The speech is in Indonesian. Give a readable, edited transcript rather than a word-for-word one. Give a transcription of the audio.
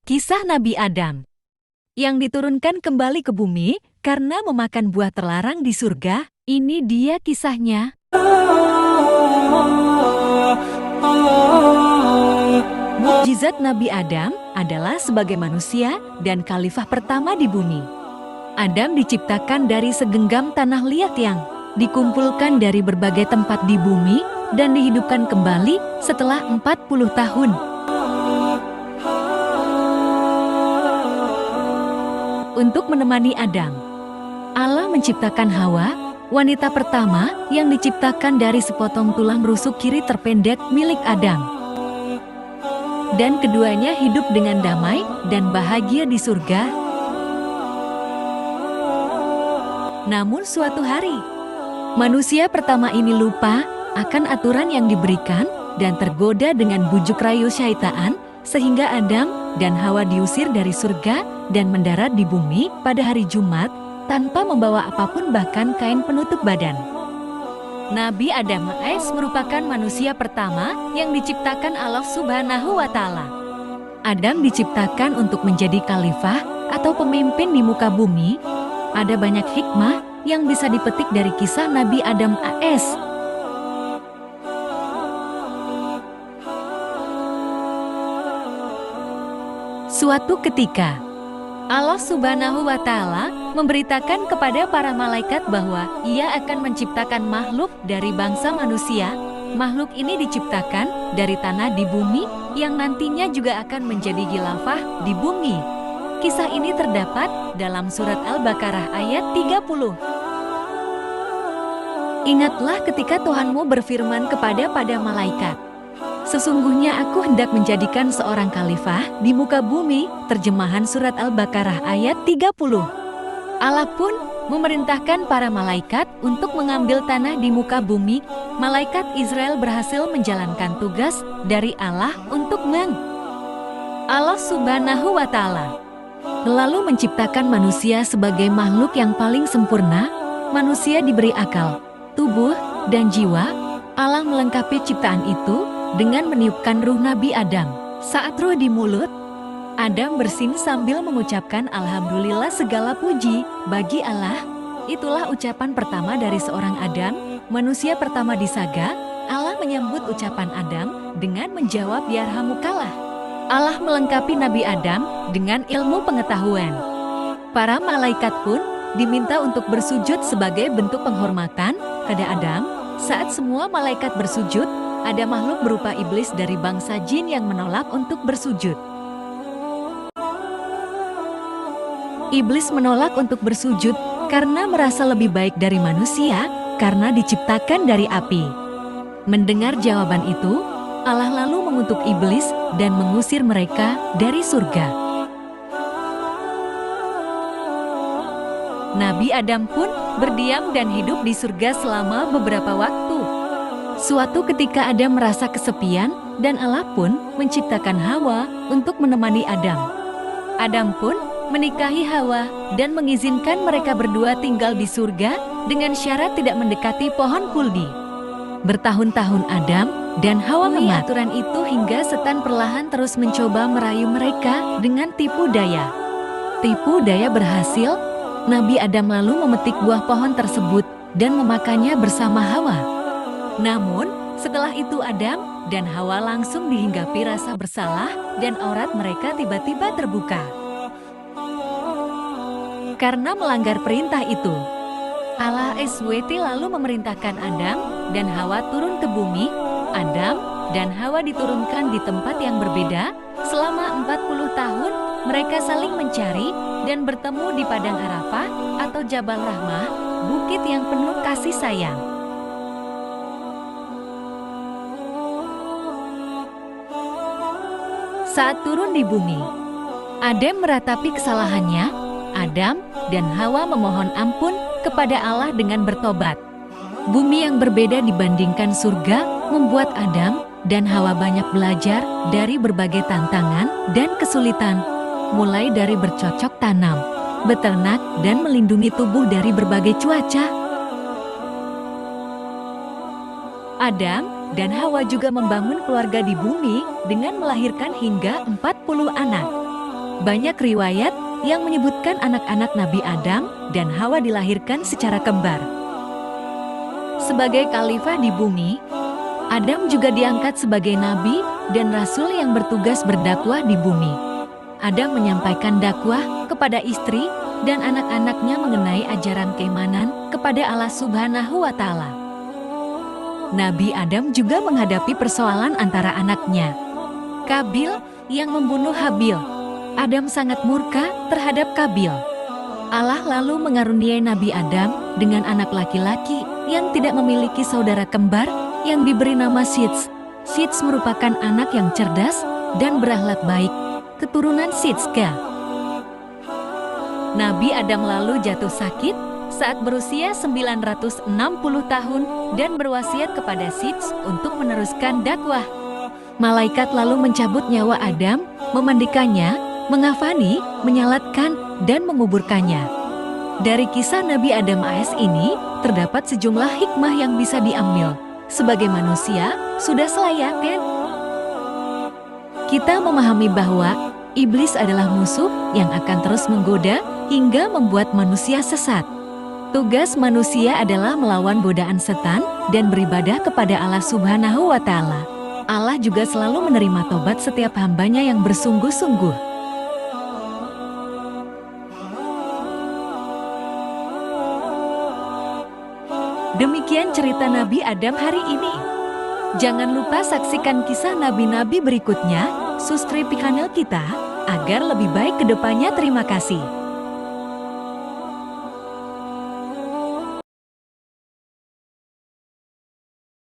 Kisah Nabi Adam yang diturunkan kembali ke bumi karena memakan buah terlarang di surga. Ini dia kisahnya. Mukjizat Nabi Adam adalah sebagai manusia dan khalifah pertama di bumi. Adam diciptakan dari segenggam tanah liat yang dikumpulkan dari berbagai tempat di bumi dan dihidupkan kembali setelah 40 tahun. Untuk menemani Adam, Allah menciptakan Hawa, wanita pertama yang diciptakan dari sepotong tulang rusuk kiri terpendek milik Adam. Dan keduanya hidup dengan damai dan bahagia di surga. Namun suatu hari, manusia pertama ini lupa akan aturan yang diberikan dan tergoda dengan bujuk rayu syaitan, sehingga Adam dan Hawa diusir dari surga dan mendarat di bumi pada hari Jumat tanpa membawa apapun bahkan kain penutup badan. Nabi Adam AS merupakan manusia pertama yang diciptakan Allah Subhanahu wa Ta'ala. Adam diciptakan untuk menjadi khalifah atau pemimpin di muka bumi. Ada banyak hikmah yang bisa dipetik dari kisah Nabi Adam AS. Suatu ketika, Allah Subhanahu wa Ta'ala memberitakan kepada para malaikat bahwa Ia akan menciptakan makhluk dari bangsa manusia. Makhluk ini diciptakan dari tanah di bumi yang nantinya juga akan menjadi khilafah di bumi. Kisah ini terdapat dalam surat Al-Baqarah ayat 30. Ingatlah ketika Tuhanmu berfirman kepada malaikat, "Sesungguhnya aku hendak menjadikan seorang khalifah di muka bumi." Terjemahan surat Al-Baqarah ayat 30. Allah pun memerintahkan para malaikat untuk mengambil tanah di muka bumi. Malaikat Israel berhasil menjalankan tugas dari Allah untuk Allah Subhanahu wa Ta'ala lalu menciptakan manusia sebagai makhluk yang paling sempurna. Manusia diberi akal, tubuh, dan jiwa. Allah melengkapi ciptaan itu dengan meniupkan ruh Nabi Adam. Saat ruh di mulut, Adam bersin sambil mengucapkan Alhamdulillah, segala puji bagi Allah. Itulah ucapan pertama dari seorang Adam, manusia pertama di saga. Allah menyambut ucapan Adam dengan menjawab Yarhamukallah. Allah melengkapi Nabi Adam dengan ilmu pengetahuan. Para malaikat pun diminta untuk bersujud sebagai bentuk penghormatan pada Adam. Saat semua malaikat bersujud, ada makhluk berupa iblis dari bangsa jin yang menolak untuk bersujud. Iblis menolak untuk bersujud karena merasa lebih baik dari manusia karena diciptakan dari api. Mendengar jawaban itu, Allah lalu mengutuk iblis dan mengusir mereka dari surga. Nabi Adam pun berdiam dan hidup di surga selama beberapa waktu. Suatu ketika Adam merasa kesepian dan Allah pun menciptakan Hawa untuk menemani Adam. Adam pun menikahi Hawa dan mengizinkan mereka berdua tinggal di surga dengan syarat tidak mendekati pohon kuldi. Bertahun-tahun Adam dan Hawa mengatur aturan itu hingga setan perlahan terus mencoba merayu mereka dengan tipu daya. Tipu daya berhasil. Nabi Adam lalu memetik buah pohon tersebut dan memakannya bersama Hawa. Namun, setelah itu Adam dan Hawa langsung dihinggapi rasa bersalah dan aurat mereka tiba-tiba terbuka. Karena melanggar perintah itu, Allah SWT lalu memerintahkan Adam dan Hawa turun ke bumi. Adam dan Hawa diturunkan di tempat yang berbeda. Selama 40 tahun, mereka saling mencari dan bertemu di Padang Arafah atau Jabal Rahmah, bukit yang penuh kasih sayang. Saat turun di bumi, Adam meratapi kesalahannya. Adam dan Hawa memohon ampun kepada Allah dengan bertobat. Bumi yang berbeda dibandingkan surga membuat Adam dan Hawa banyak belajar dari berbagai tantangan dan kesulitan, mulai dari bercocok tanam, beternak, dan melindungi tubuh dari berbagai cuaca. Adam dan Hawa juga membangun keluarga di bumi dengan melahirkan hingga 40 anak. Banyak riwayat yang menyebutkan anak-anak Nabi Adam dan Hawa dilahirkan secara kembar. Sebagai khalifah di bumi, Adam juga diangkat sebagai nabi dan rasul yang bertugas berdakwah di bumi. Adam menyampaikan dakwah kepada istri dan anak-anaknya mengenai ajaran keimanan kepada Allah Subhanahu wa Ta'ala. Nabi Adam juga menghadapi persoalan antara anaknya, Kabil yang membunuh Habil. Adam sangat murka terhadap Kabil. Allah lalu mengaruniai Nabi Adam dengan anak laki-laki yang tidak memiliki saudara kembar yang diberi nama Sits. Sits merupakan anak yang cerdas dan berakhlak baik, keturunan Sitska. Nabi Adam lalu jatuh sakit saat berusia 960 tahun dan berwasiat kepada Sits untuk meneruskan dakwah. Malaikat lalu mencabut nyawa Adam, memandikannya, mengafani, menyalatkan, dan menguburkannya. Dari kisah Nabi Adam AS ini, terdapat sejumlah hikmah yang bisa diambil. Sebagai manusia, sudah selayaknya kita memahami bahwa iblis adalah musuh yang akan terus menggoda hingga membuat manusia sesat. Tugas manusia adalah melawan godaan setan dan beribadah kepada Allah Subhanahu wa Ta'ala. Allah juga selalu menerima tobat setiap hambanya yang bersungguh-sungguh. Demikian cerita Nabi Adam hari ini. Jangan lupa saksikan kisah nabi-nabi berikutnya, subscribe channel kita, agar lebih baik ke depannya. Terima kasih.